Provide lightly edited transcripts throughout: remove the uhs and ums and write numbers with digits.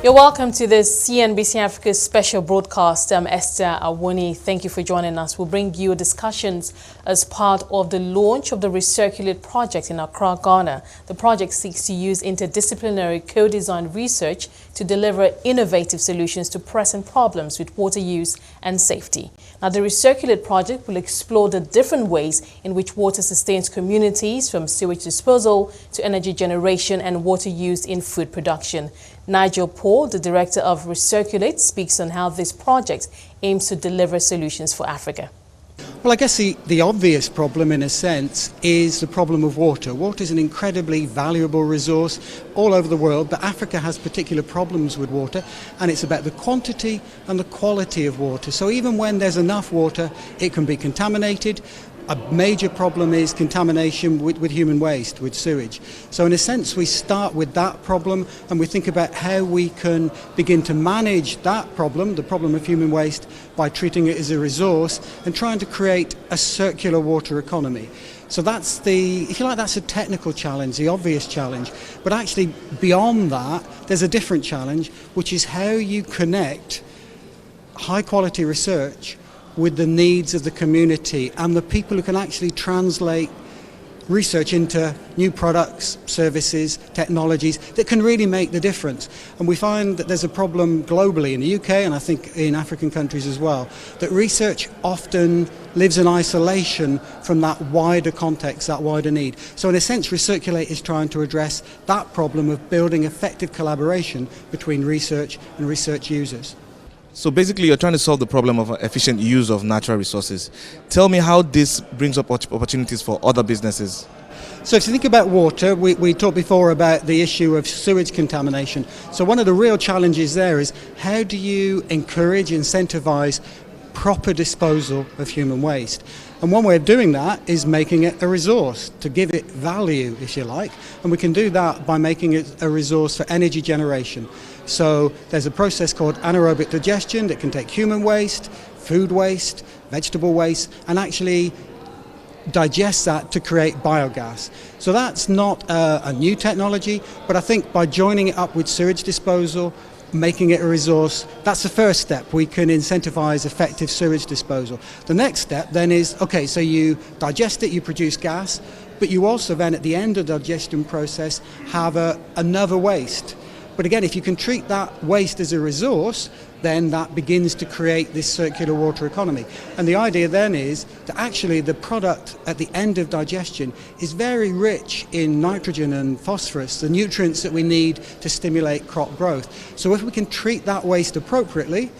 You're welcome to this CNBC Africa's special broadcast. I'm Esther Awoni. Thank you for joining us. We'll bring you discussions as part of the launch of the Recirculate project in Accra, Ghana. The project seeks to use interdisciplinary co-design research to deliver innovative solutions to pressing problems with water use and safety. Now, the Recirculate project will explore the different ways in which water sustains communities, from sewage disposal to energy generation and water used in food production. Nigel Paul, the director of Recirculate, speaks on how this project aims to deliver solutions for Africa. Well, I guess the obvious problem, in a sense, is the problem of water. Water is an incredibly valuable resource all over the world, but Africa has particular problems with water, and it's about the quantity and the quality of water. So even when there's enough water, it can be contaminated. A major problem is contamination with human waste, with sewage. So in a sense, we start with that problem and we think about how we can begin to manage that problem, the problem of human waste, by treating it as a resource and trying to create a circular water economy. So that's if you like, that's a technical challenge, the obvious challenge. But actually, beyond that, there's a different challenge, which is how you connect high-quality research with the needs of the community and the people who can actually translate research into new products, services, technologies that can really make the difference. And we find that there's a problem globally in the UK, and I think in African countries as well, that research often lives in isolation from that wider context, that wider need. So in a sense, Recirculate is trying to address that problem of building effective collaboration between research and research users. So basically, you're trying to solve the problem of efficient use of natural resources. Tell me how this brings up opportunities for other businesses. So if you think about water, we talked before about the issue of sewage contamination. So one of the real challenges there is how do you encourage, incentivize proper disposal of human waste? And one way of doing that is making it a resource, to give it value, if you like. And we can do that by making it a resource for energy generation. So there's a process called anaerobic digestion that can take human waste, food waste, vegetable waste, and actually digest that to create biogas. So that's not a new technology, but I think by joining it up with sewage disposal, making it a resource, that's the first step. We can incentivize effective sewage disposal. The next step then is, okay, so you digest it, you produce gas, but you also then at the end of the digestion process have another waste. But again, if you can treat that waste as a resource, then that begins to create this circular water economy. And the idea then is that actually the product at the end of digestion is very rich in nitrogen and phosphorus, the nutrients that we need to stimulate crop growth. So if we can treat that waste appropriately,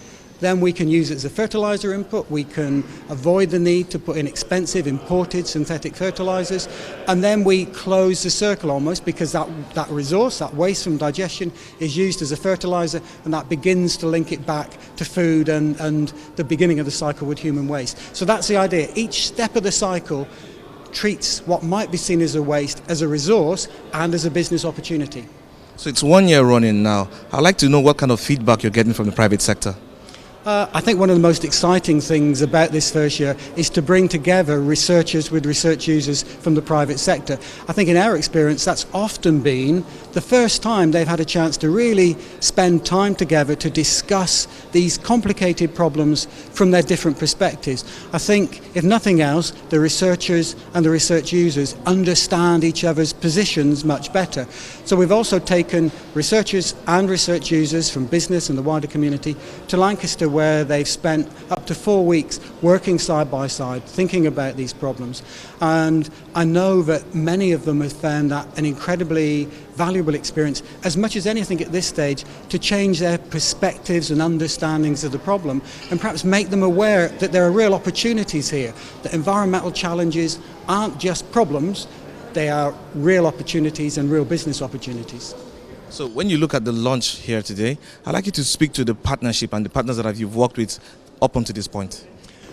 then we can use it as a fertilizer input, we can avoid the need to put in expensive imported synthetic fertilizers, and then we close the circle almost, because that resource, that waste from digestion, is used as a fertilizer, and that begins to link it back to food and the beginning of the cycle with human waste. So that's the idea. Each step of the cycle treats what might be seen as a waste as a resource and as a business opportunity. So it's 1 year running now. I'd like to know what kind of feedback you're getting from the private sector. I think one of the most exciting things about this first year is to bring together researchers with research users from the private sector. I think in our experience that's often been the first time they've had a chance to really spend time together to discuss these complicated problems from their different perspectives. I think, if nothing else, the researchers and the research users understand each other's positions much better. So we've also taken researchers and research users from business and the wider community to Lancaster, where they've spent up to 4 weeks working side by side, thinking about these problems. And I know that many of them have found that an incredibly valuable experience, as much as anything at this stage, to change their perspectives and understandings of the problem, and perhaps make them aware that there are real opportunities here, that environmental challenges aren't just problems, they are real opportunities and real business opportunities. So when you look at the launch here today, I'd like you to speak to the partnership and the partners that you've worked with up until this point.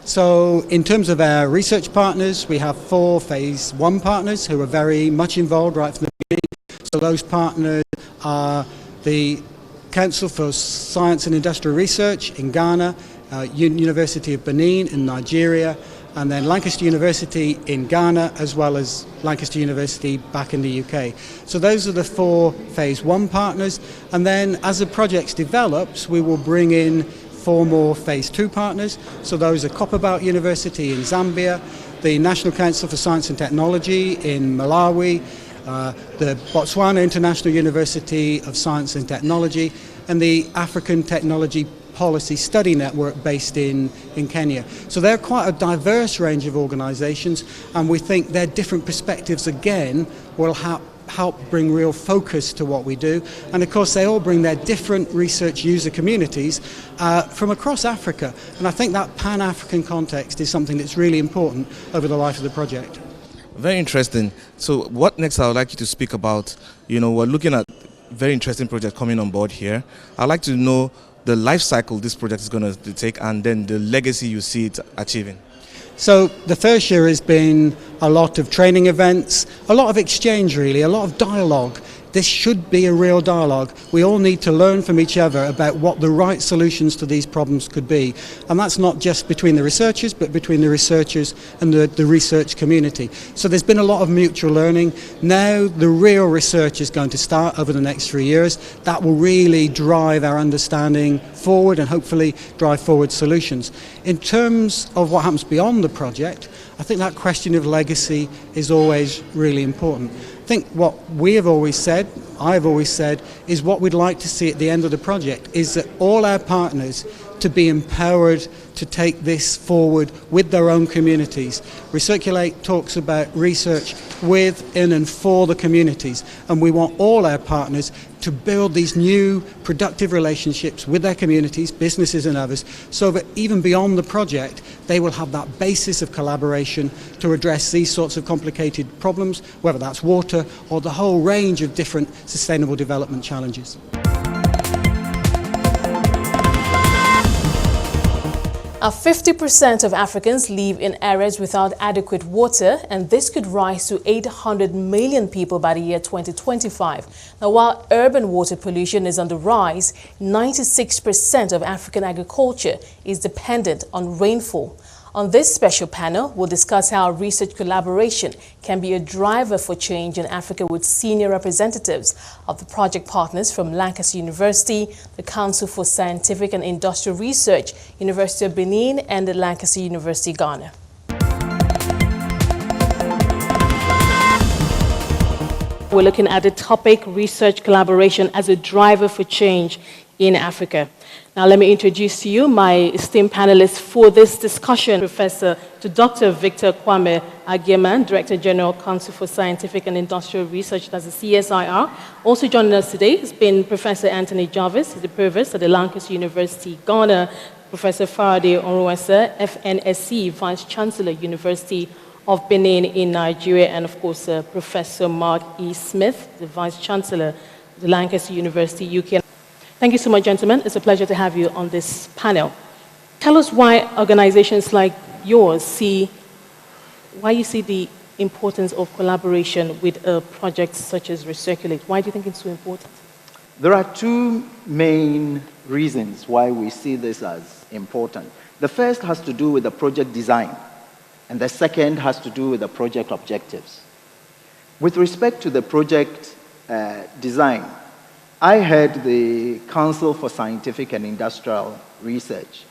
So in terms of our research partners, we have 4 phase 1 partners who are very much involved right from the beginning. So those partners are the Council for Science and Industrial Research in Ghana, University of Benin in Nigeria, and then Lancaster University in Ghana, as well as Lancaster University back in the UK. So those are the 4 phase 1 partners, and then as the project develops, we will bring in 4 more phase 2 partners. So those are Copperbelt University in Zambia, the National Council for Science and Technology in Malawi, the Botswana International University of Science and Technology, and the African Technology Policy Study Network based in Kenya. So they're quite a diverse range of organisations, and we think their different perspectives again will help bring real focus to what we do. And of course they all bring their different research user communities from across Africa, and I think that Pan-African context is something that's really important over the life of the project. Very interesting. So what next I would like you to speak about, we're looking at very interesting project coming on board here. I'd like to know the life cycle this project is going to take, and then the legacy you see it achieving. So the first year has been a lot of training events, a lot of exchange really, a lot of dialogue. This should be a real dialogue. We all need to learn from each other about what the right solutions to these problems could be. And that's not just between the researchers, but between the researchers and the research community. So there's been a lot of mutual learning. Now the real research is going to start over the next 3 years. That will really drive our understanding forward and hopefully drive forward solutions. In terms of what happens beyond the project, I think that question of legacy is always really important. I think what we have always said, I've always said, is what we'd like to see at the end of the project is that all our partners to be empowered to take this forward with their own communities. Recirculate talks about research with, in and for the communities, and we want all our partners to build these new productive relationships with their communities, businesses and others, so that even beyond the project they will have that basis of collaboration to address these sorts of complicated problems, whether that's water or the whole range of different sustainable development challenges. 50% of Africans live in areas without adequate water, and this could rise to 800 million people by the year 2025. Now, while urban water pollution is on the rise, 96% of African agriculture is dependent on rainfall. On this special panel, we'll discuss how research collaboration can be a driver for change in Africa with senior representatives of the project partners from Lancaster University, the Council for Scientific and Industrial Research, University of Benin, and the Lancaster University, Ghana. We're looking at the topic, research collaboration as a driver for change in Africa. Now, let me introduce to you my esteemed panelists for this discussion. Professor Dr. Victor Kwame Agyeman, Director General, Council for Scientific and Industrial Research, that's the CSIR. Also joining us today has been Professor Anthony Jarvis, the Provost at the Lancaster University, Ghana. Professor Faraday Onwuasa, FNSC, Vice Chancellor, University of Benin in Nigeria, and of course, Professor Mark E. Smith, the Vice Chancellor, the Lancaster University UK. Thank you so much, gentlemen. It's a pleasure to have you on this panel. Tell us why organizations like yours why you see the importance of collaboration with a project such as Recirculate. Why do you think it's so important? There are two main reasons why we see this as important. The first has to do with the project design, and the second has to do with the project objectives. With respect to the project design, I head the Council for Scientific and Industrial Research.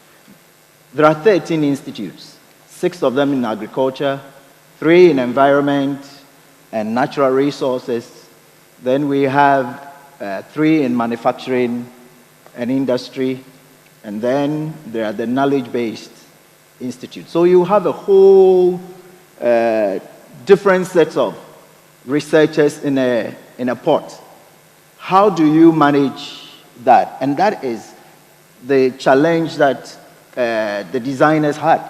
There are 13 institutes, 6 of them in agriculture, 3 in environment and natural resources. Then we have 3 in manufacturing and industry, and then there are the knowledge-based institutes. So you have a whole different sets of researchers in a pot. How do you manage that? And that is the challenge that the designers had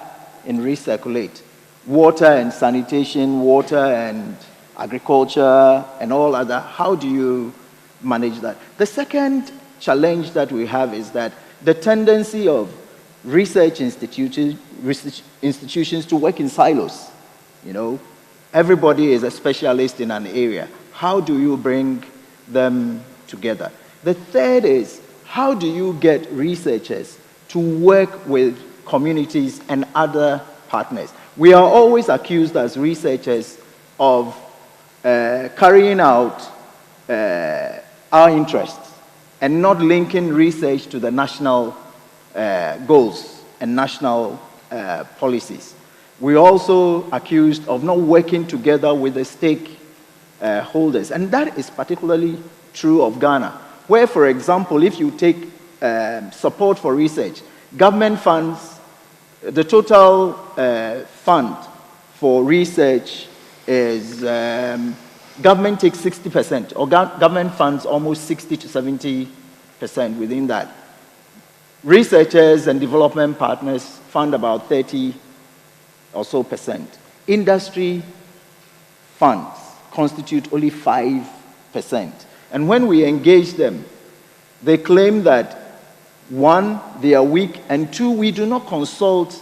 in Recirculate. Water and sanitation, water and agriculture and all other. How do you manage that? The second challenge that we have is that the tendency of research institutions to work in silos. You know, everybody is a specialist in an area. How do you bring them together? The third is, how do you get researchers to work with communities and other partners? We are always accused as researchers of carrying out our interests and not linking research to the national goals and national policies. We're also accused of not working together with the stakeholders, and that is particularly true of Ghana, where, for example, if you take support for research, government funds, the total fund for research is, government takes 60%, or government funds almost 60 to 70% within that. Researchers and development partners fund about 30 or so %. Industry funds constitute only 5%. And when we engage them, they claim that, one, they are weak, and two, we do not consult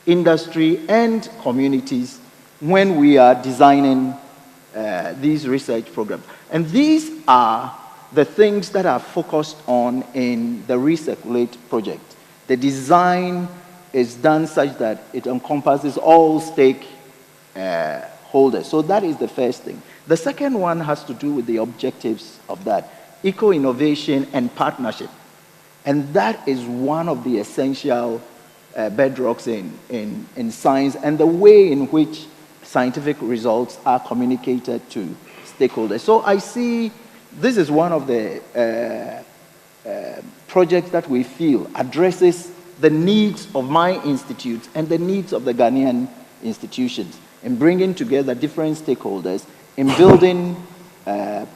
industry and communities when we are designing these research programs. And these are the things that are focused on in the Recirculate project. The design is done such that it encompasses all stakeholders. So that is the first thing. The second one has to do with the objectives of that, eco-innovation and partnership. And that is one of the essential bedrocks in science, and the way in which scientific results are communicated to stakeholders. So I see this is one of the projects that we feel addresses the needs of my institutes and the needs of the Ghanaian institutions in bringing together different stakeholders, in building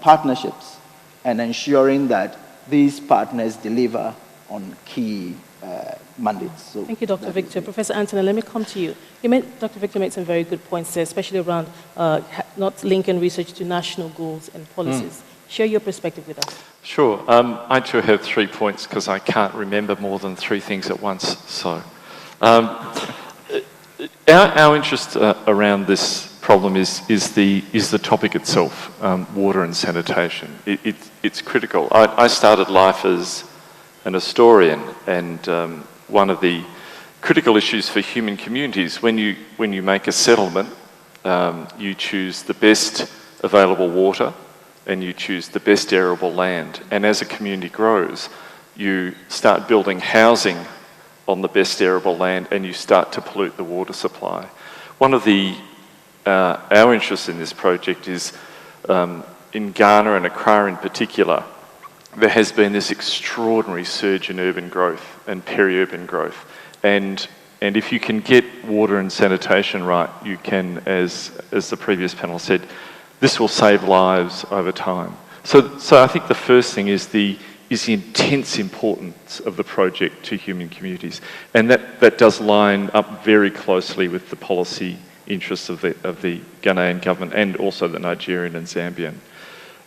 partnerships and ensuring that these partners deliver on key mandates. So thank you, Dr. Victor. Professor Anthony, let me come to you. Dr. Victor made some very good points there, especially around not linking research to national goals and policies. Share your perspective with us. Sure. I too have 3 points because I can't remember more than 3 things at once. So, our interest around this problem is the topic itself, water and sanitation. It's critical. I started life as an historian, and one of the critical issues for human communities, when you make a settlement, you choose the best available water, and you choose the best arable land. And as a community grows, you start building housing on the best arable land, and you start to pollute the water supply. One of our interests in this project is in Ghana and Accra in particular, there has been this extraordinary surge in urban growth and peri-urban growth. And if you can get water and sanitation right, you can, as the previous panel said, this will save lives over time. So I think the first thing is the intense importance of the project to human communities. And that does line up very closely with the policy interests of the Ghanaian government and also the Nigerian and Zambian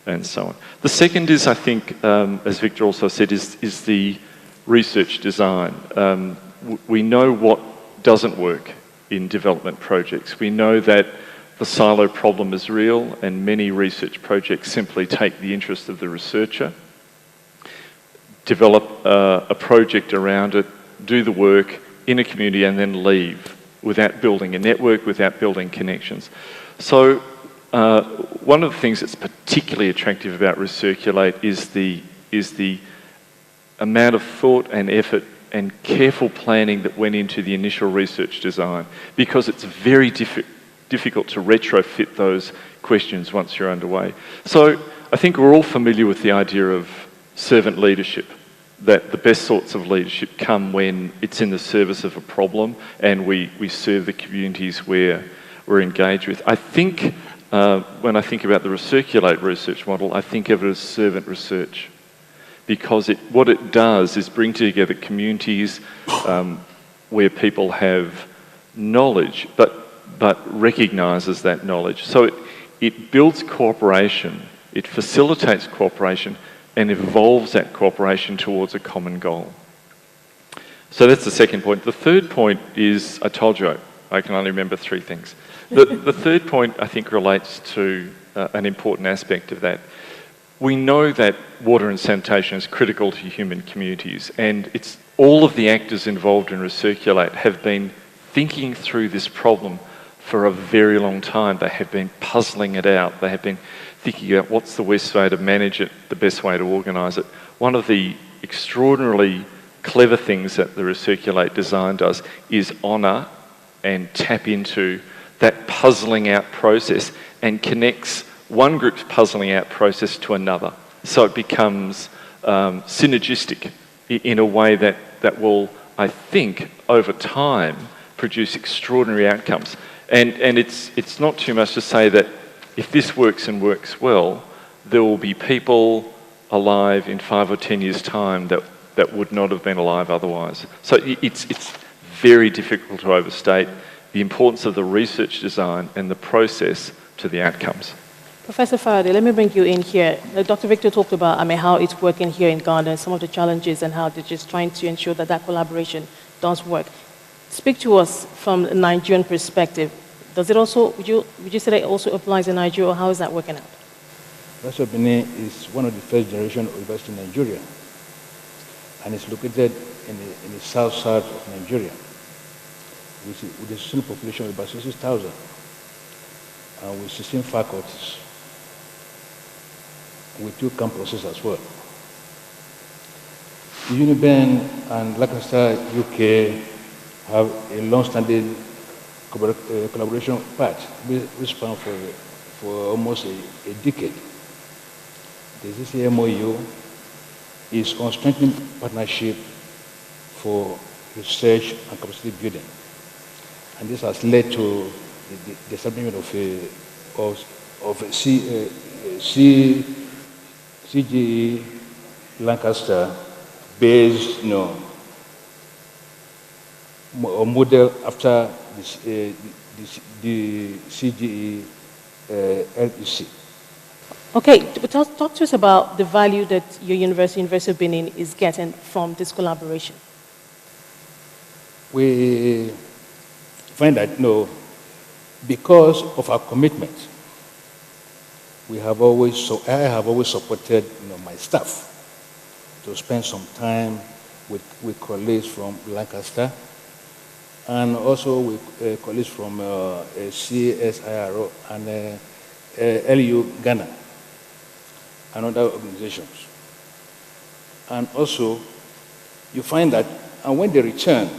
and so on. The second is, I think, as Victor also said, is the research design. We know what doesn't work in development projects. We know that the silo problem is real, and many research projects simply take the interest of the researcher, develop a project around it, do the work in a community, and then leave without building a network, without building connections. So one of the things that's particularly attractive about Recirculate is the amount of thought and effort and careful planning that went into the initial research design, because it's very difficult to retrofit those questions once you're underway. So I think we're all familiar with the idea of servant leadership, that the best sorts of leadership come when it's in the service of a problem and we serve the communities we're engaged with. I think when I think about the Recirculate research model, I think of it as servant research, because what it does is bring together communities where people have knowledge, but recognises that knowledge. So it builds cooperation, it facilitates cooperation, and evolves that cooperation towards a common goal. So that's the second point. The third point is, I told you I can only remember 3 things. The third point, I think, relates to an important aspect of that. We know that water and sanitation is critical to human communities, and all of the actors involved in Recirculate have been thinking through this problem for a very long time. They have been puzzling it out. They have been thinking about what's the best way to manage it, the best way to organise it. One of the extraordinarily clever things that the Recirculate design does is honour and tap into that puzzling out process and connects one group's puzzling out process to another. So it becomes synergistic in a way that will, I think, over time, produce extraordinary outcomes. And it's not too much to say that if this works and works well, there will be people alive in 5 or 10 years' time that would not have been alive otherwise. So it's very difficult to overstate the importance of the research design and the process to the outcomes. Professor Faraday, let me bring you in here. Dr. Victor talked about how it's working here in Ghana and some of the challenges and how they're just trying to ensure that collaboration does work. Speak to us from a Nigerian perspective. Does it also, would you say that it also applies in Nigeria, or how is that working out? University of Benin is one of the first generation of universities in Nigeria, and it's located in the south of Nigeria, with a student population of about 60,000, and with 16 faculties, with 2 campuses as well. The UniBen and Lancaster UK have a long-standing collaboration path which spans for almost a decade. The CCMOU is on strengthening partnership for research and capacity building, and this has led to the establishment of a CGE Lancaster based, a model after the CGE LEC. Okay, but talk to us about the value that your University of Benin, is getting from this collaboration. We find that, because of our commitment, I have always supported, my staff to spend some time with colleagues from Lancaster, and also with colleagues from CSIRO and LU Ghana and other organizations. And also, you find that, and when they return,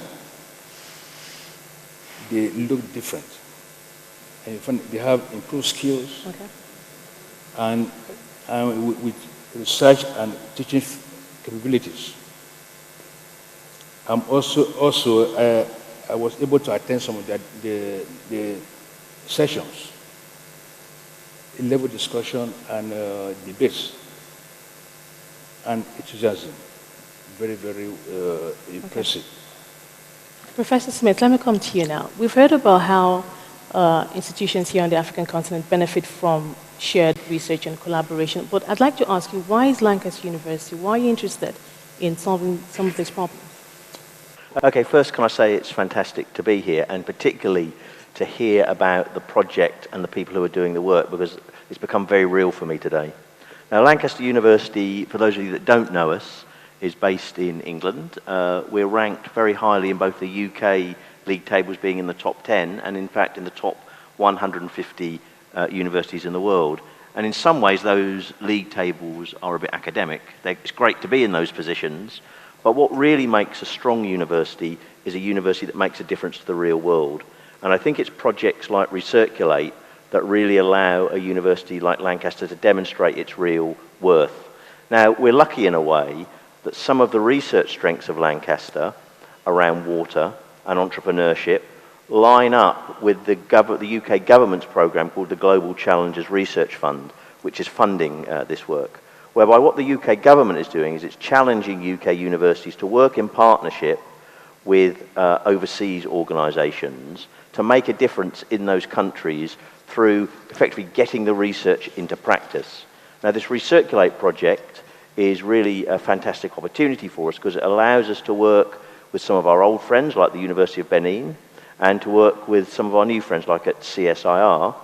they look different. And you find they have improved skills, okay, and with research and teaching capabilities. I was able to attend some of the sessions, level discussion and debates, and enthusiasm. Very, very impressive. Okay. Professor Smith, let me come to you now. We've heard about how institutions here on the African continent benefit from shared research and collaboration, but I'd like to ask you, why is Lancaster University, why are you interested in solving some of these problems? Okay, first can I say it's fantastic to be here, and particularly to hear about the project and the people who are doing the work, because it's become very real for me today. Now, Lancaster University, for those of you that don't know us, is based in England. We're ranked very highly in both the UK league tables, being in the top 10, and in fact in the top 150 universities in the world. And in some ways, those league tables are a bit academic. It's great to be in those positions, but what really makes a strong university is a university that makes a difference to the real world. And I think it's projects like Recirculate that really allow a university like Lancaster to demonstrate its real worth. Now, we're lucky in a way that some of the research strengths of Lancaster around water and entrepreneurship line up with the UK government's programme called the Global Challenges Research Fund, which is funding this work, whereby what the UK government is doing is it's challenging UK universities to work in partnership with overseas organisations to make a difference in those countries through effectively getting the research into practice. Now, this Recirculate project is really a fantastic opportunity for us because it allows us to work with some of our old friends like the University of Benin and to work with some of our new friends like at CSIR.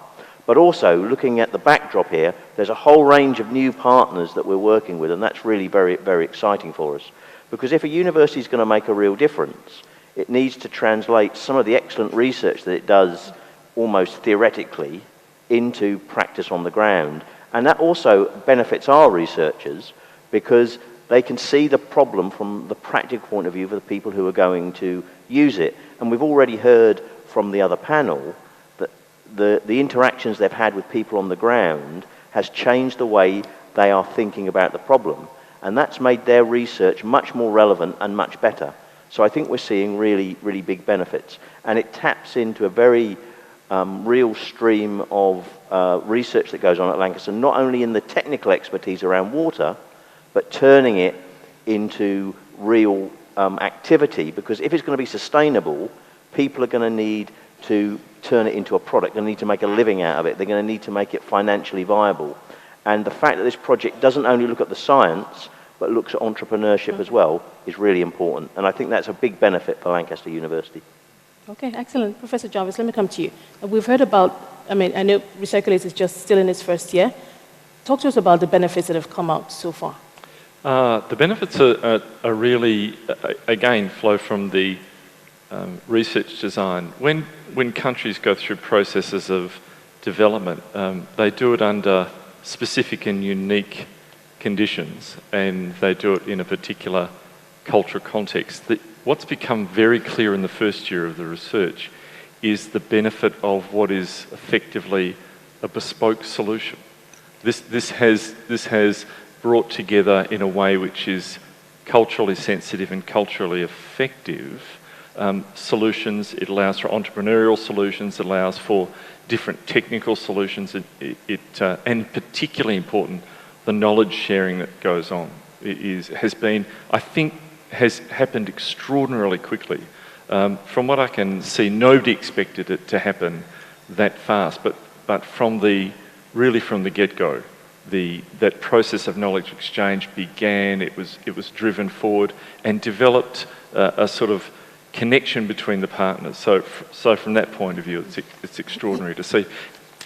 But also, looking at the backdrop here, there's a whole range of new partners that we're working with, and that's really very, very exciting for us. Because if a university is going to make a real difference, it needs to translate some of the excellent research that it does almost theoretically into practice on the ground. And that also benefits our researchers because they can see the problem from the practical point of view for the people who are going to use it. And we've already heard from the other panel that the interactions they've had with people on the ground has changed the way they are thinking about the problem. And that's made their research much more relevant and much better. So I think we're seeing really, really big benefits. And it taps into a very real stream of research that goes on at Lancaster, not only in the technical expertise around water, but turning it into real activity. Because if it's going to be sustainable, people are going to need to turn it into a product. They're going to need to make a living out of it. They're going to need to make it financially viable. And the fact that this project doesn't only look at the science, but looks at entrepreneurship as well, is really important. And I think that's a big benefit for Lancaster University. Okay, excellent. Professor Jarvis, let me come to you. We've heard about, I know Recirculate is just still in its first year. Talk to us about the benefits that have come out so far. The benefits are really, again, flow from the research design. When countries go through processes of development, they do it under specific and unique conditions, and they do it in a particular cultural context. What's become very clear in the first year of the research is the benefit of what is effectively a bespoke solution. This has brought together in a way which is culturally sensitive and culturally effective solutions. It allows for entrepreneurial solutions. It allows for different technical solutions. And particularly important, the knowledge sharing that goes on has happened extraordinarily quickly. From what I can see, nobody expected it to happen that fast, but from the get-go, that process of knowledge exchange began. It was driven forward and developed a sort of connection between the partners. So from that point of view, it's extraordinary to see.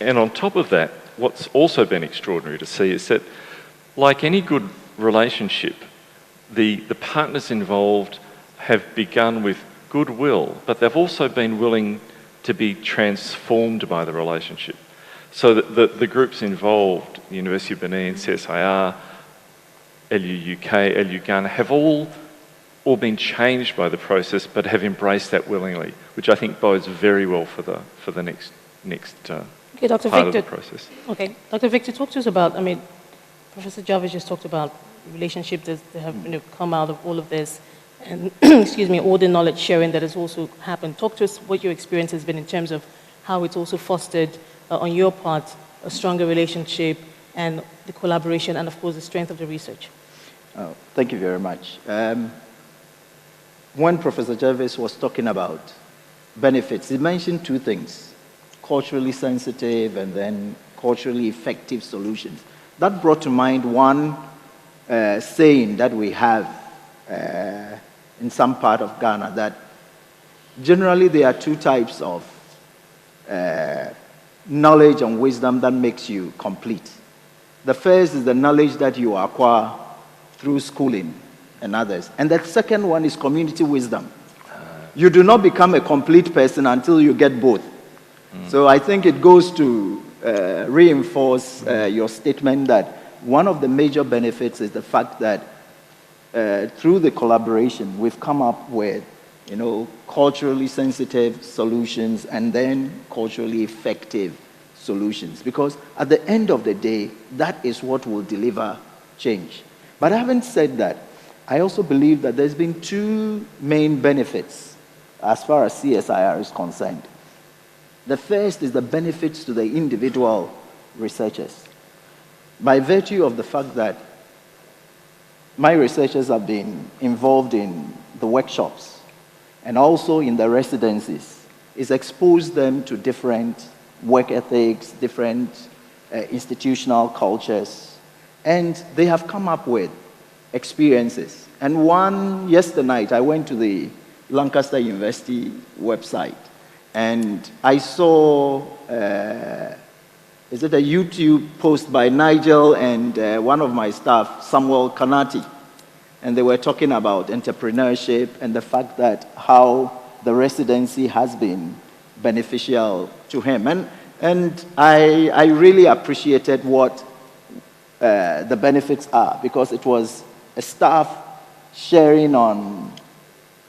And on top of that, what's also been extraordinary to see is that, like any good relationship, the partners involved have begun with goodwill, but they've also been willing to be transformed by the relationship. So that the groups involved, the University of Benin, CSIR, LU UK, LU Ghana, have all been changed by the process, but have embraced that willingly, which I think bodes very well for the next Okay, Dr. part Victor, of the process. Okay, Dr. Victor, talk to us about, Professor Jarvis just talked about relationships that have come out of all of this, and excuse me, all the knowledge sharing that has also happened. Talk to us what your experience has been in terms of how it's also fostered, on your part, a stronger relationship and the collaboration and, of course, the strength of the research. Oh, thank you very much. When Professor Jarvis was talking about benefits, he mentioned two things: culturally sensitive and then culturally effective solutions. That brought to mind one saying that we have in some part of Ghana, that generally there are two types of knowledge and wisdom that makes you complete. The first is the knowledge that you acquire through schooling and others. And the second one is community wisdom. You do not become a complete person until you get both. So I think it goes to reinforce your statement that one of the major benefits is the fact that through the collaboration, we've come up with culturally sensitive solutions and then culturally effective solutions. Because at the end of the day, that is what will deliver change. But having said that, I also believe that there's been two main benefits as far as CSIR is concerned. The first is the benefits to the individual researchers. By virtue of the fact that my researchers have been involved in the workshops and also in the residencies, it's exposed them to different work ethics, different institutional cultures, and they have come up with experiences. And one, yesterday night, I went to the Lancaster University website, and I saw, is it a YouTube post by Nigel and one of my staff, Samuel Kanati, and they were talking about entrepreneurship and the fact that how the residency has been beneficial to him. And I really appreciated what the benefits are, because it was a staff sharing on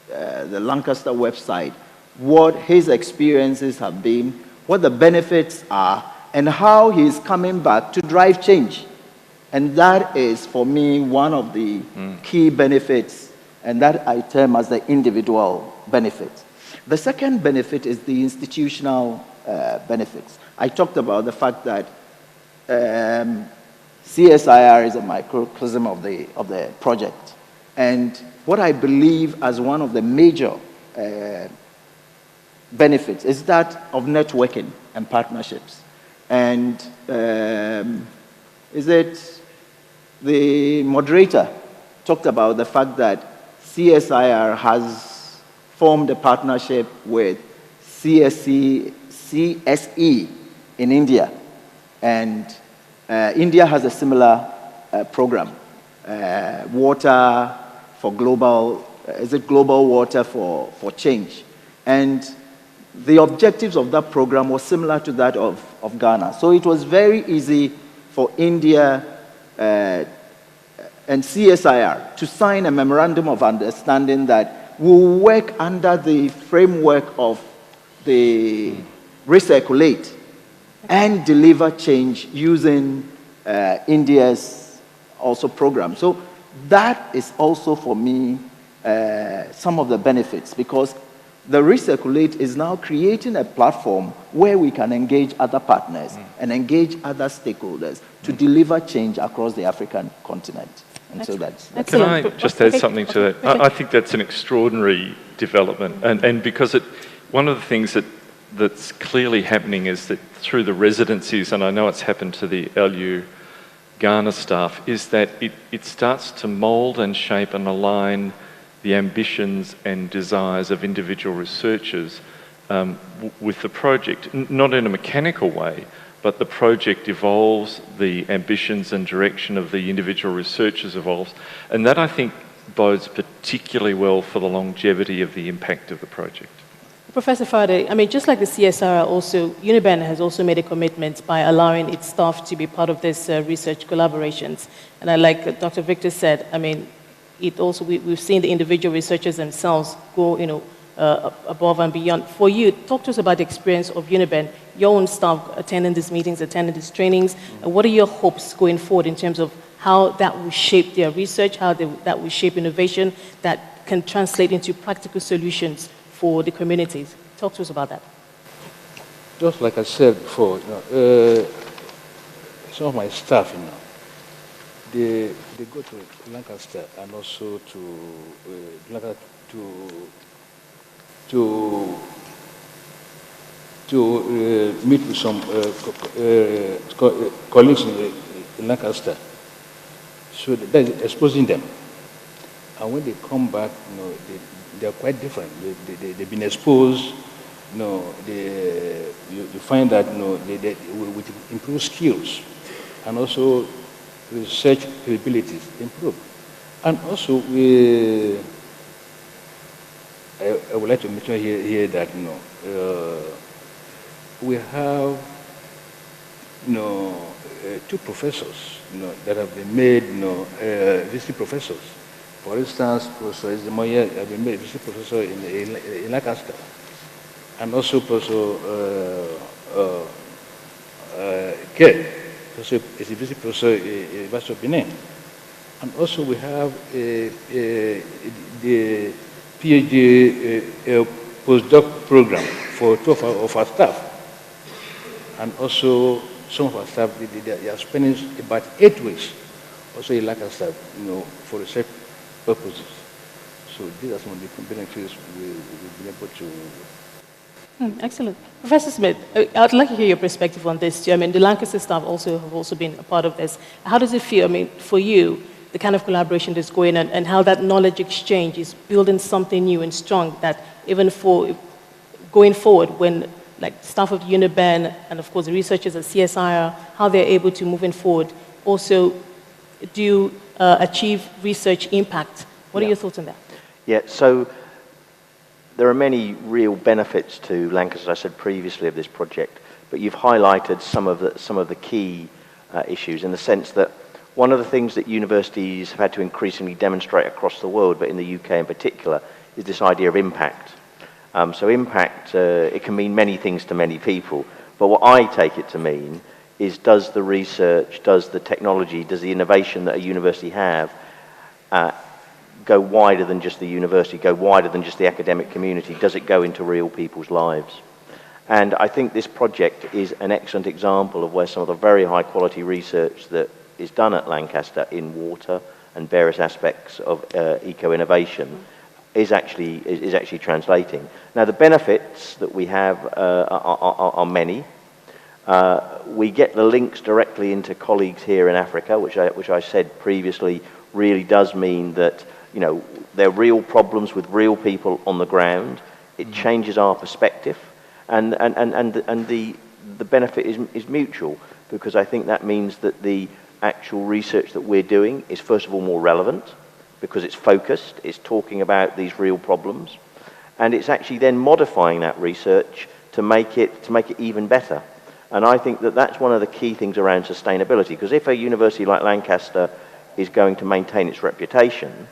the Lancaster website what his experiences have been, what the benefits are, and how he's coming back to drive change. And that is, for me, one of the key benefits, and that I term as the individual benefits. The second benefit is the institutional benefits. I talked about the fact that CSIR is a microcosm of the project. And what I believe as one of the major benefits is that of networking and partnerships. And is it the moderator talked about the fact that CSIR has formed a partnership with CSE in India. And India has a similar program, water for global, global water for change. And the objectives of that program were similar to that of Ghana. So it was very easy for India and CSIR to sign a memorandum of understanding that will work under the framework of the Recirculate and deliver change using India's also program. So that is also for me some of the benefits, because the Recirculate is now creating a platform where we can engage other partners and engage other stakeholders to deliver change across the African continent. And so that's Can I just add something to that? I think that's an extraordinary development. And because one of the things that's clearly happening is that through the residencies, and I know it's happened to the LU Ghana staff, is that it starts to mould and shape and align the ambitions and desires of individual researchers with the project, not in a mechanical way, but the project evolves, the ambitions and direction of the individual researchers evolves, and that I think bodes particularly well for the longevity of the impact of the project. Professor Faraday, I mean, just like the CSR also, UNIBEN has also made a commitment by allowing its staff to be part of this research collaborations. And like Dr. Victor said, I mean, it also, we've seen the individual researchers themselves go, above and beyond. For you, talk to us about the experience of UNIBEN, your own staff attending these meetings, attending these trainings, and what are your hopes going forward in terms of how that will shape their research, how that will shape innovation that can translate into practical solutions for the communities? Talk to us about that. Just like I said before, some of my staff, they go to Lancaster and also to meet with some colleagues in Lancaster. So that is exposing them. And when they come back, they are quite different. They've been exposed. You find that they with improved skills and also research capabilities improve. And also, I would like to mention here that we have two professors that have been made visiting professors. For instance, Professor Ezimoye has been made visiting professor in Lancaster, and also Professor K. Is a visiting professor in the University of Benin. And also we have the PhD postdoc program for two of our staff. And also some of our staff, they are spending about 8 weeks also in Lancaster, for research purposes. So these are some of the benefits we've been able to. Excellent. Professor Smith, I'd like to hear your perspective on this too. I mean, the Lancaster staff have also been a part of this. How does it feel, for you, the kind of collaboration that's going on and how that knowledge exchange is building something new and strong that even for going forward when staff of UNIBEN and of course the researchers at CSIR, how they're able to moving forward also do achieve research impact. What are your thoughts on that? Yeah, so there are many real benefits to Lancaster, as I said previously, of this project, but you've highlighted some of the key issues in the sense that one of the things that universities have had to increasingly demonstrate across the world, but in the UK in particular, is this idea of impact. So impact, it can mean many things to many people, but what I take it to mean is, does the research, does the technology, does the innovation that a university have go wider than just the university, go wider than just the academic community? Does it go into real people's lives? And I think this project is an excellent example of where some of the very high quality research that is done at Lancaster in water and various aspects of eco-innovation is actually translating. Now, the benefits that we have are many. We get the links directly into colleagues here in Africa, which I said previously really does mean that, you know, there are real problems with real people on the ground. It changes our perspective, and the benefit is mutual, because I think that means that the actual research that we're doing is first of all more relevant, because it's focused, it's talking about these real problems, and it's actually then modifying that research to make it even better. And I think that that's one of the key things around sustainability, because if a university like Lancaster is going to maintain its reputation,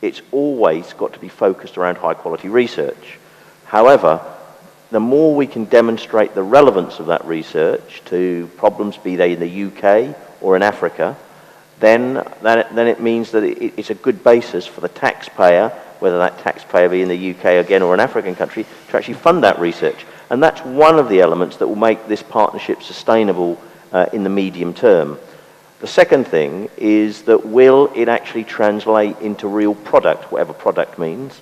it's always got to be focused around high quality research. However, the more we can demonstrate the relevance of that research to problems, be they in the UK or in Africa, then it means that it's a good basis for the taxpayer, whether that taxpayer be in the UK again or an African country, to actually fund that research. And that's one of the elements that will make this partnership sustainable in the medium term. The second thing is that will it actually translate into real product, whatever product means,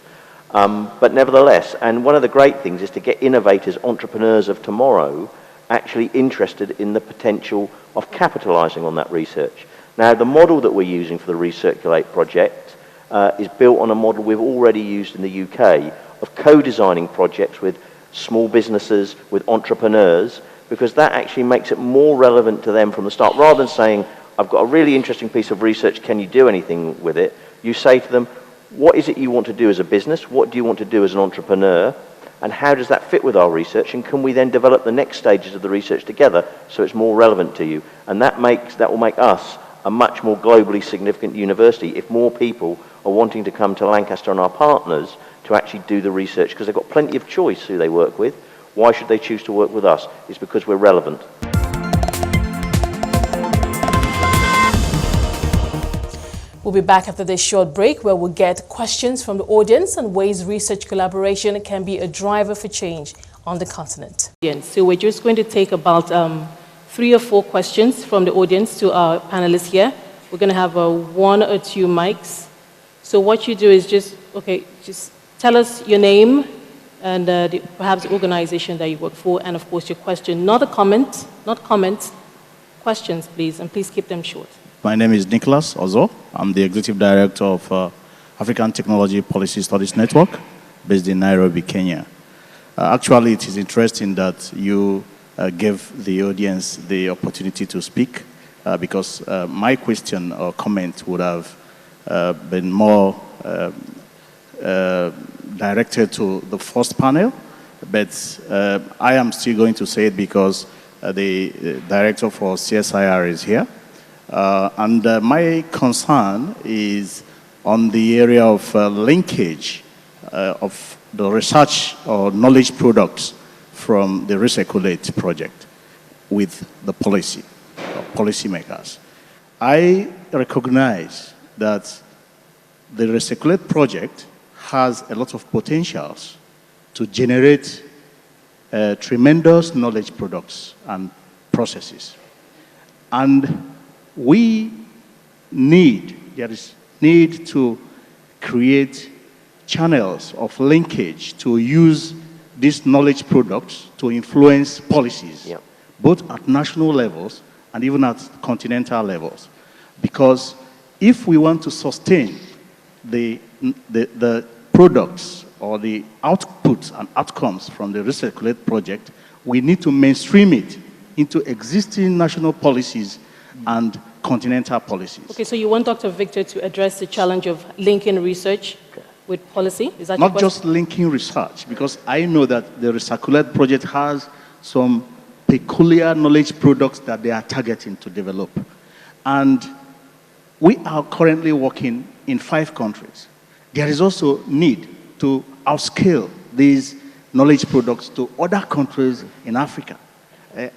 but nevertheless, and one of the great things is to get innovators, entrepreneurs of tomorrow, actually interested in the potential of capitalising on that research. Now, the model that we're using for the Recirculate project is built on a model we've already used in the UK of co-designing projects with small businesses, with entrepreneurs, because that actually makes it more relevant to them from the start. Rather than saying, I've got a really interesting piece of research, can you do anything with it? You say to them, what is it you want to do as a business? What do you want to do as an entrepreneur? And how does that fit with our research? And can we then develop the next stages of the research together so it's more relevant to you? And that will make us a much more globally significant university if more people are wanting to come to Lancaster and our partners to actually do the research, because they've got plenty of choice who they work with. Why should they choose to work with us? It's because we're relevant. We'll be back after this short break, where we'll get questions from the audience and ways research collaboration can be a driver for change on the continent. So we're just going to take about 3 or 4 questions from the audience to our panelists here. We're going to have 1 or 2 mics. So what you do is just tell us your name and perhaps the organization that you work for, and of course your question, not comments, questions please, and please keep them short. My name is Nicholas Ozo. I'm the Executive Director of African Technology Policy Studies Network, based in Nairobi, Kenya. Actually, it is interesting that you gave the audience the opportunity to speak, because my question or comment would have been more directed to the first panel, but I am still going to say it because the director for CSIR is here. And my concern is on the area of linkage of the research or knowledge products from the Recirculate project with the policymakers. I recognize that the Recirculate project has a lot of potentials to generate tremendous knowledge products and processes. And there is need to create channels of linkage to use these knowledge products to influence policies, both at national levels and even at continental levels. Because if we want to sustain the products or the outputs and outcomes from the Recirculate project, we need to mainstream it into existing national policies and continental policies. Okay, so you want Dr. Victor to address the challenge of linking research with policy? Is that Not just linking research, because I know that the Recirculate project has some peculiar knowledge products that they are targeting to develop. And we are currently working in 5 countries. There is also need to upscale these knowledge products to other countries in Africa.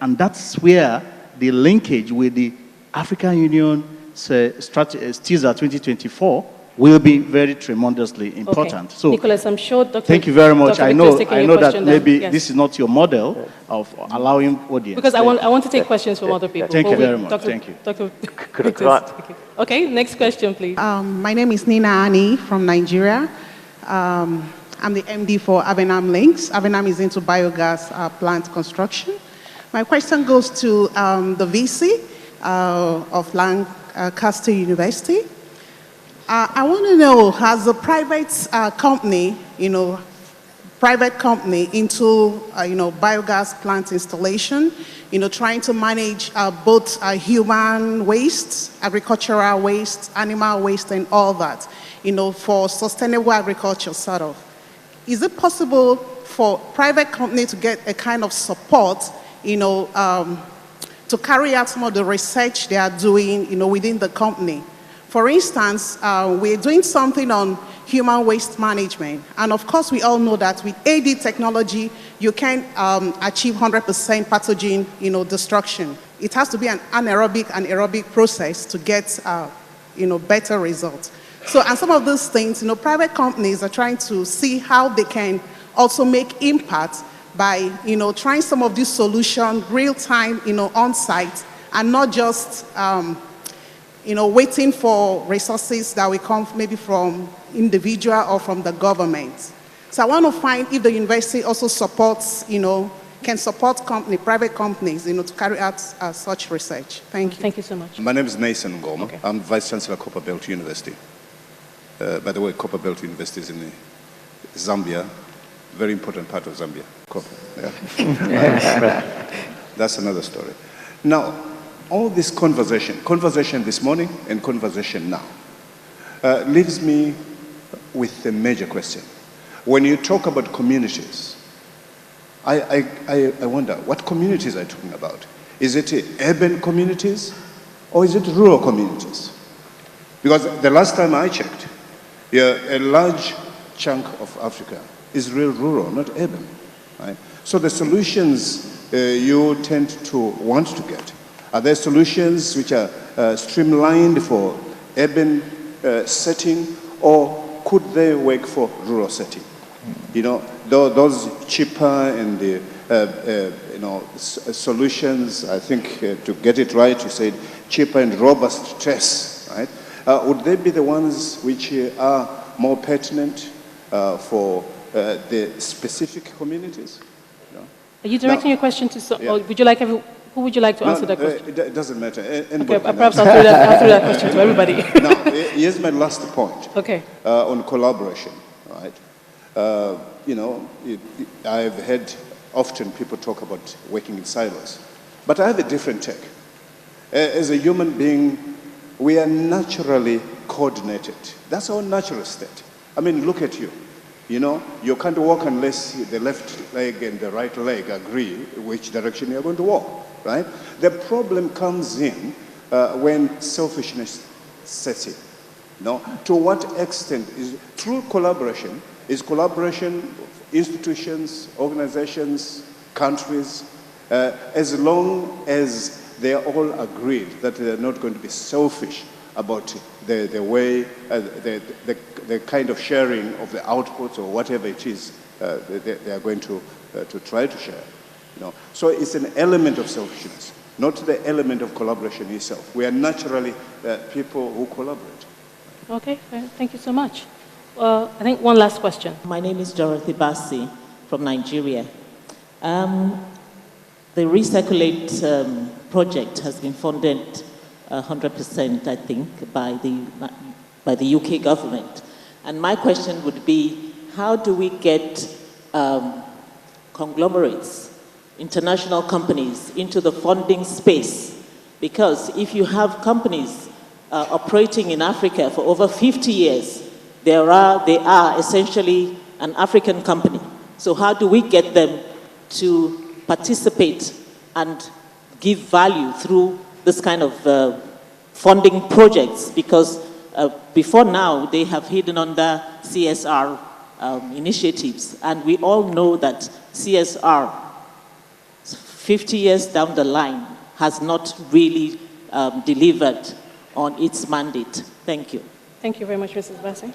And that's where the linkage with the African Union STISA 2024 will be very tremendously important. Okay. So, Nicholas, I'm sure Dr. Thank you very much. Dr. I Victor know that maybe yes. this is not your model of allowing audience. Because I want to take questions from other people. Thank you very much. Thank you. Dr. Could I? Okay, next question, please. My name is Nina Ani from Nigeria. I'm the MD for Avenam Links. Avenam is into biogas plant construction. My question goes to the VC of Lancaster University. I want to know, has a private company, private company into, biogas plant installation, trying to manage both human waste, agricultural waste, animal waste, and all that, for sustainable agriculture, sort of. Is it possible for private company to get a kind of support, to carry out some of the research they are doing, within the company? For instance, we're doing something on human waste management. And of course, we all know that with AD technology, you can achieve 100% pathogen, destruction. It has to be an anaerobic and aerobic process to get, better results. So, and some of those things, private companies are trying to see how they can also make impact by, trying some of these solutions real time, on site, and not just, waiting for resources that will come maybe from individual or from the government. So I want to find if the university also supports, can support private companies, to carry out such research. Thank you. Thank you so much. My name is Nathan Ngoma. Okay. I'm Vice Chancellor of Copperbelt University. By the way, Copperbelt University is in Zambia, very important part of Zambia. Copper, yeah? That's another story. Now, all this conversation this morning and conversation now, leaves me with a major question. When you talk about communities, I wonder, what communities are you talking about? Is it urban communities or is it rural communities? Because the last time I checked, a large chunk of Africa is real rural, not urban. Right? So the solutions you tend to want to get, are there solutions which are streamlined for urban setting, or could they work for rural setting? Those cheaper and solutions, I think to get it right, you said cheaper and robust tests, right? Would they be the ones which are more pertinent for the specific communities? Are you directing your question to, or would you like who would you like to answer that question? It doesn't matter. Okay, perhaps I'll throw that question to everybody. Now, here's my last point. Okay. On collaboration, right? I've heard often people talk about working in silos, but I have a different take. As a human being, we are naturally coordinated. That's our natural state. I mean, look at you. You can't walk unless the left leg and the right leg agree which direction you're going to walk, right? The problem comes in when selfishness sets in. To what extent is true collaboration? Is collaboration institutions, organizations, countries, as long as they are all agreed that they're not going to be selfish about the way, the kind of sharing of the outputs or whatever it is they are going to try to share. So it's an element of selfishness, not the element of collaboration itself. We are naturally people who collaborate. Okay, thank you so much. I think one last question. My name is Dorothy Bassi from Nigeria. The Recirculate project has been funded 100%, I think, by the UK government. And my question would be, how do we get conglomerates, international companies, into the funding space? Because if you have companies operating in Africa for over 50 years, they are essentially an African company. So how do we get them to participate and give value through this kind of funding projects? Because before now, they have hidden under CSR initiatives. And we all know that CSR, 50 years down the line, has not really delivered on its mandate. Thank you. Thank you very much, Mrs. Bassey.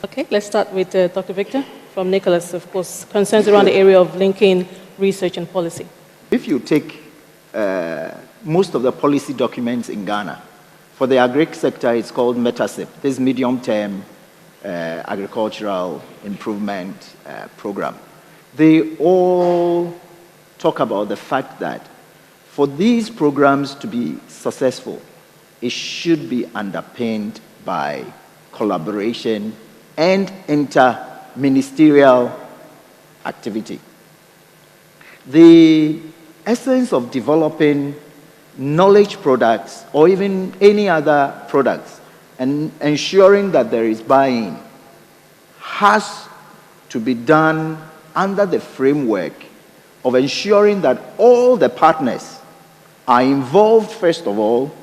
Okay, let's start with Dr. Victor from Nicholas, of course, concerns around the area of linking research and policy. If you take most of the policy documents in Ghana, for the agri sector, it's called METASIP, this medium-term agricultural improvement program. They all talk about the fact that for these programs to be successful, it should be underpinned by collaboration and inter-ministerial activity. The essence of developing knowledge products or even any other products and ensuring that there is buy-in has to be done under the framework of ensuring that all the partners are involved, first of all,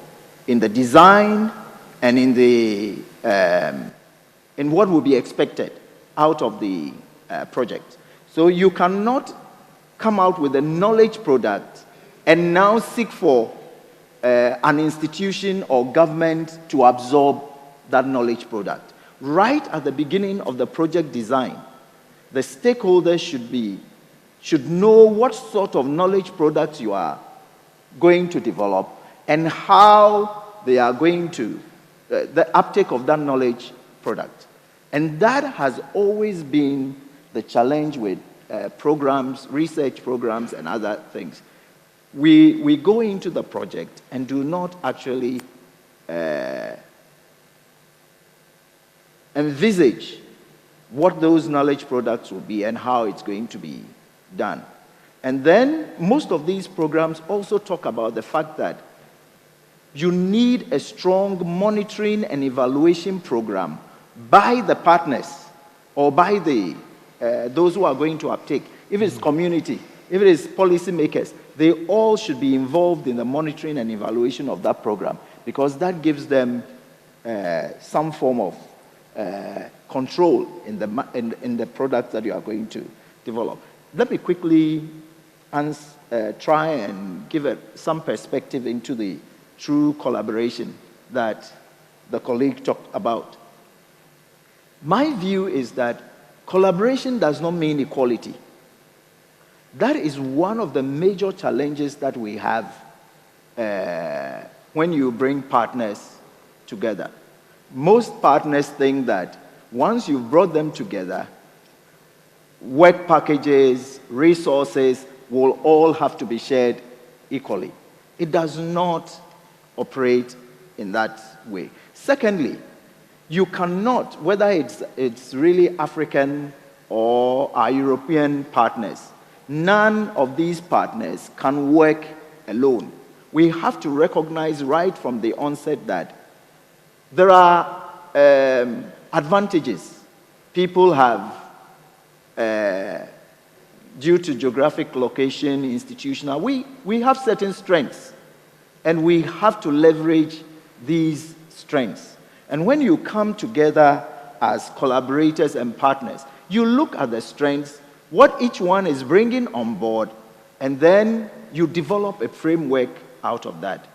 in the design and in the in what will be expected out of the project. So you cannot come out with a knowledge product and now seek for an institution or government to absorb that knowledge product. Right at the beginning of the project design, the stakeholders should know what sort of knowledge products you are going to develop and how they are going to, the uptake of that knowledge product. And that has always been the challenge with programs, research programs, and other things. We go into the project and do not actually envisage what those knowledge products will be and how it's going to be done. And then most of these programs also talk about the fact that you need a strong monitoring and evaluation program by the partners or by the those who are going to uptake. If it's community, if it is policymakers, they all should be involved in the monitoring and evaluation of that program because that gives them some form of control in the product that you are going to develop. Let me quickly try and give some perspective into the true collaboration that the colleague talked about. My view is that collaboration does not mean equality. That is one of the major challenges that we have when you bring partners together. Most partners think that once you've brought them together, work packages, resources will all have to be shared equally. It does not operate in that way. Secondly, you cannot, whether it's really African or our European partners, none of these partners can work alone. We have to recognize right from the onset that there are advantages people have due to geographic location, institutional. We have certain strengths, and we have to leverage these strengths. And when you come together as collaborators and partners, you look at the strengths, what each one is bringing on board, and then you develop a framework out of that.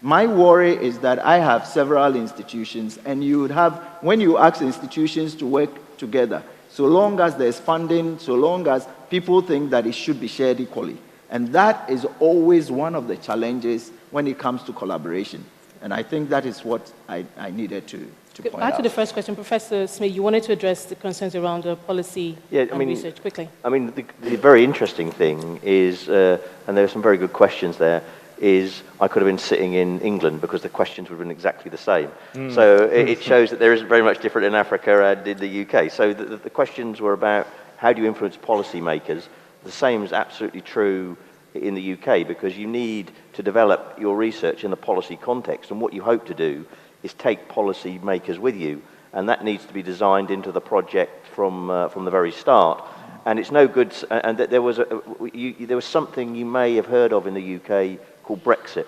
My worry is that I have several institutions, and you would have, when you ask institutions to work together, so long as there's funding, so long as people think that it should be shared equally. And that is always one of the challenges when it comes to collaboration. And I think that is what I needed to point out. Back to the first question, Professor Smith, you wanted to address the concerns around policy and research quickly. I mean, the very interesting thing is, and there are some very good questions there, is I could have been sitting in England because the questions would have been exactly the same. So it shows that there is very much different in Africa and in the UK. So the questions were about how do you influence policymakers. The same is absolutely true in the UK because you need to develop your research in the policy context, and what you hope to do is take policy makers with you and that needs to be designed into the project from the very start. And it's no good. And there was something you may have heard of in the UK called Brexit.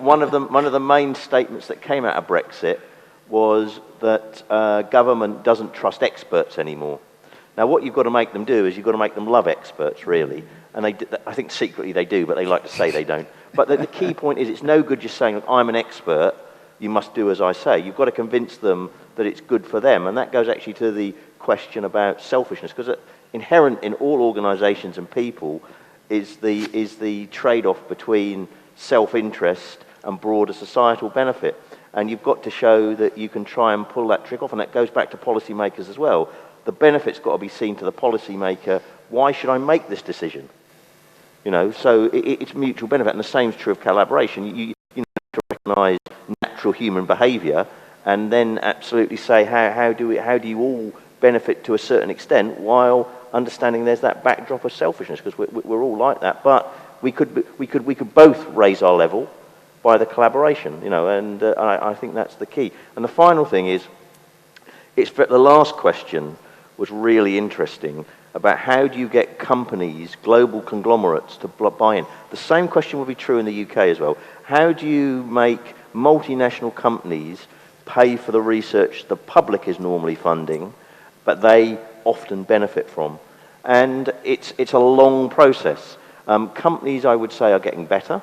One of the main statements that came out of Brexit was that government doesn't trust experts anymore. Now, what you've got to make them do is you've got to make them love experts, really. And I think secretly they do, but they like to say they don't. But the key point is it's no good just saying, I'm an expert, you must do as I say. You've got to convince them that it's good for them. And that goes actually to the question about selfishness, because inherent in all organisations and people is the trade-off between self-interest and broader societal benefit. And you've got to show that you can try and pull that trick off, and that goes back to policymakers as well. The benefit's got to be seen to the policymaker. Why should I make this decision? You know, so it's mutual benefit, and the same is true of collaboration. You need to recognise natural human behaviour, and then absolutely say how do you all benefit to a certain extent, while understanding there's that backdrop of selfishness, because we're all like that. But we could both raise our level by the collaboration, you know, and I think that's the key. And the final thing is, the last question was really interesting about how do you get companies, global conglomerates, to buy in. The same question will be true in the UK as well. How do you make multinational companies pay for the research the public is normally funding, but they often benefit from? And it's a long process. Companies, I would say, are getting better.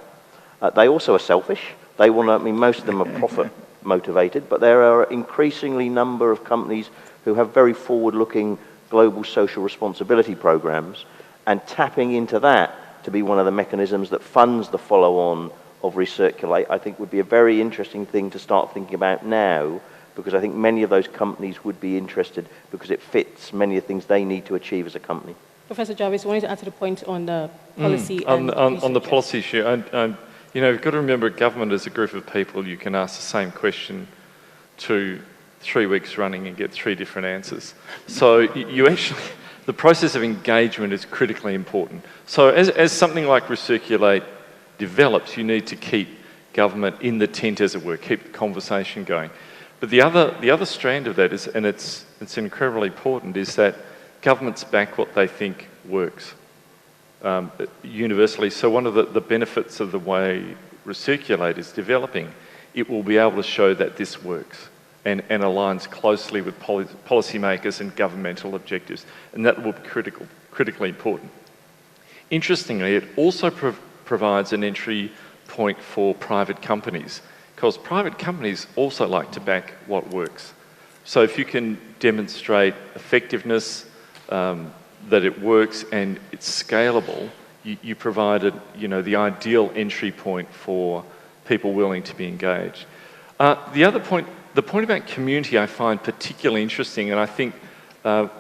They also are selfish. They want to, I mean, most of them are profit motivated, but there are increasingly number of companies who have very forward-looking global social responsibility programs, and tapping into that to be one of the mechanisms that funds the follow-on of Recirculate, I think would be a very interesting thing to start thinking about now, because I think many of those companies would be interested because it fits many of the things they need to achieve as a company. Professor Jarvis, I wanted to answer the point on the policy on the policy issue. And you know, you've got to remember, government is a group of people. You can ask the same question to 3 weeks running and get 3 different answers. So you actually, the process of engagement is critically important. So as something like Recirculate develops, you need to keep government in the tent, as it were, keep the conversation going. But the other strand of that is, and it's incredibly important, is that governments back what they think works universally. So one of the benefits of the way Recirculate is developing, it will be able to show that this works and aligns closely with policymakers and governmental objectives, and that will be critically important. Interestingly, it also provides an entry point for private companies, because private companies also like to back what works. So if you can demonstrate effectiveness, that it works and it's scalable, you provided, you know, the ideal entry point for people willing to be engaged. The point about community I find particularly interesting, and I think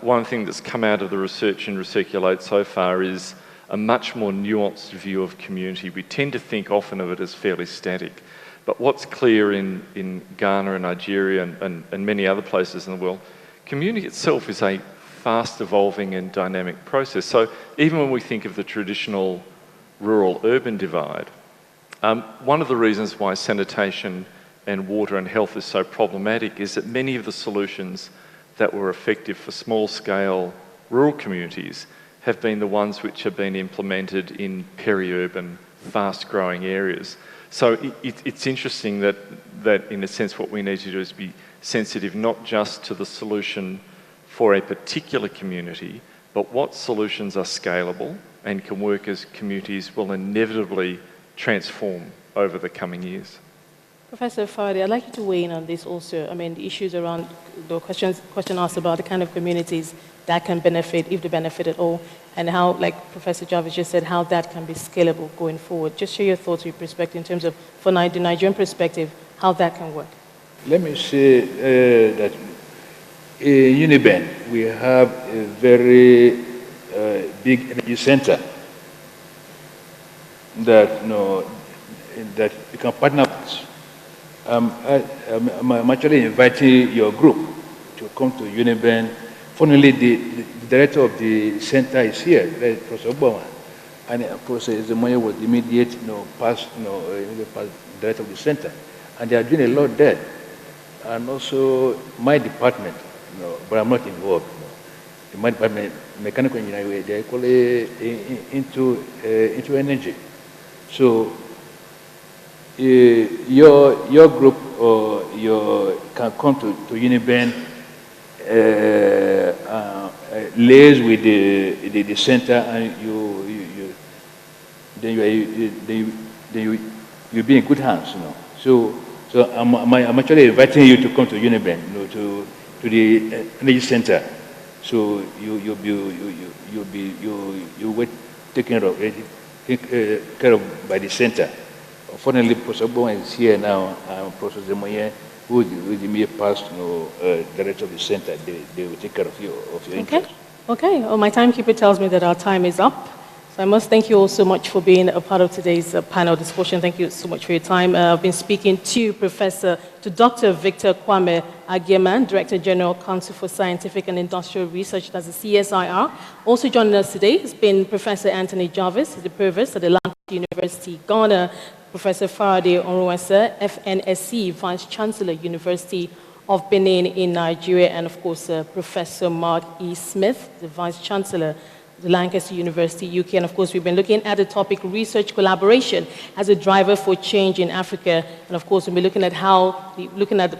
one thing that's come out of the research in Recirculate so far is a much more nuanced view of community. We tend to think often of it as fairly static, but what's clear in Ghana and Nigeria and many other places in the world, community itself is a fast evolving and dynamic process. So even when we think of the traditional rural-urban divide, one of the reasons why sanitation and water and health is so problematic is that many of the solutions that were effective for small-scale rural communities have been the ones which have been implemented in peri-urban, fast-growing areas. So it's interesting that in a sense what we need to do is be sensitive not just to the solution for a particular community, but what solutions are scalable and can work as communities will inevitably transform over the coming years. Professor Faraday, I'd like you to weigh in on this also. I mean, the issues around the question asked about the kind of communities that can benefit, if they benefit at all, and how, like Professor Jarvis just said, how that can be scalable going forward. Just share your thoughts, your perspective in terms of, for the Nigerian perspective, how that can work. Let me say that in UNIBEN, we have a very big energy center that, that you can partner with. I'm actually inviting your group to come to UNIBEN. Fortunately, the director of the center is here, Professor Obama, and Professor Ezemoye was the immediate past director of the center, and they are doing a lot there. and also my department, but I'm not involved. In my department, mechanical engineering, they're equally into energy. So your group or can come to Uniben, liaise with the center, and you'll be in good hands. So I'm actually inviting you to come to Uniben, to the energy center. So you'll be taken care of by the center. Unfortunately, Professor Bon is here now, and Professor Zemoyen, who is the mere past director of the center. They will take care of your interest. Okay. Well, my timekeeper tells me that our time is up. So I must thank you all so much for being a part of today's panel discussion. Thank you so much for your time. I've been speaking to Dr. Victor Kwame Agyeman, Director General, Council for Scientific and Industrial Research, that's the CSIR. Also joining us today has been Professor Anthony Jarvis, the Provost at the Lancaster University, Ghana, Professor Faraday Onwuasa, FNSC, Vice Chancellor, University of Benin in Nigeria, and of course, Professor Mark E. Smith, the Vice Chancellor, the Lancaster University UK, and of course we've been looking at the topic research collaboration as a driver for change in Africa, and of course we'll be looking at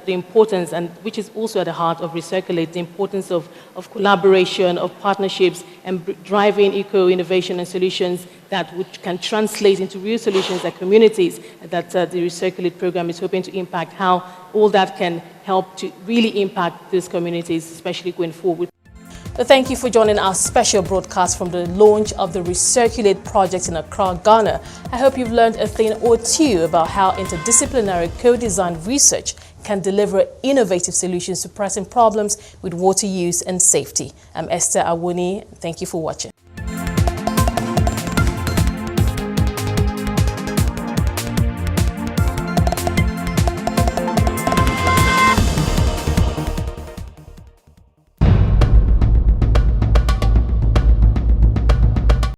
the importance, and which is also at the heart of Recirculate, the importance of collaboration, of partnerships, and driving eco-innovation and solutions that can translate into real solutions that communities that the Recirculate program is hoping to impact, how all that can help to really impact these communities, especially going forward. Thank you for joining our special broadcast from the launch of the Recirculate project in Accra, Ghana. I hope you've learned a thing or two about how interdisciplinary co-design research can deliver innovative solutions to pressing problems with water use and safety. I'm Esther Awuni. Thank you for watching.